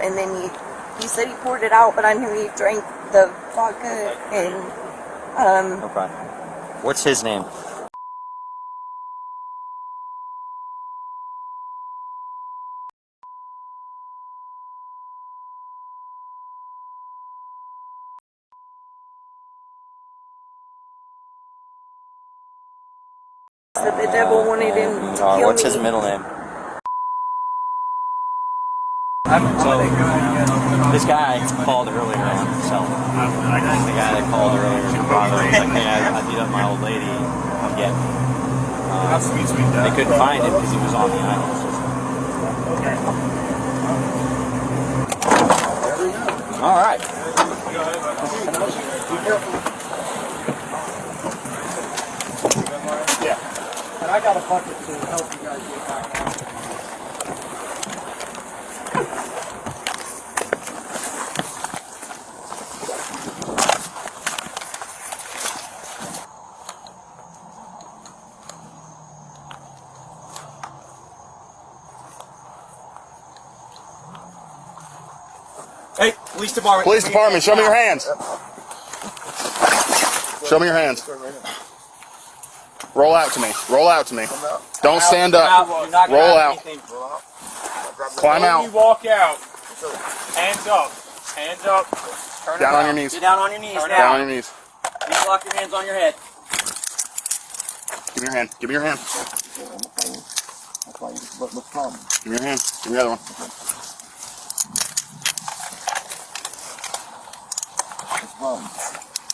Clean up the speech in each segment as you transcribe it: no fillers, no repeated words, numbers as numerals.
and then he said he poured it out, but I knew he drank the vodka and Okay. What's his name? said the devil wanted him to kill What's me. his middle name? So, this guy called earlier on himself. The guy that called earlier, his brother, was like, hey, I beat up my old lady, I'm getting they couldn't find him because he was on the island system. Alright. Yeah. And I got a bucket to help you guys get back on. Hey, police department. Police department, show me your hands. Show me your hands. Roll out to me. Roll out to me. Don't stand up. Roll out. Climb out. When you walk out, hands up. Hands up. Turn Down around. on your knees. Get down on your knees now. Down on your knees. Please lock your hands on your head. Give me your hand. Give me your hand. Give me your hand. Give me the other one.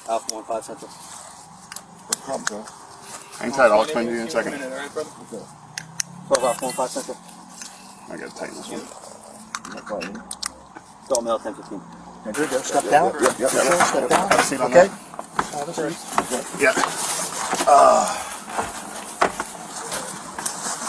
Alpha 15 Central. Hang tight, I'll explain to you in a second. 12 Alpha 15 Central. I gotta tighten this one. Don't mail 1015. Step down. Yep. Step down. Have a seat on Okay. that. Yeah.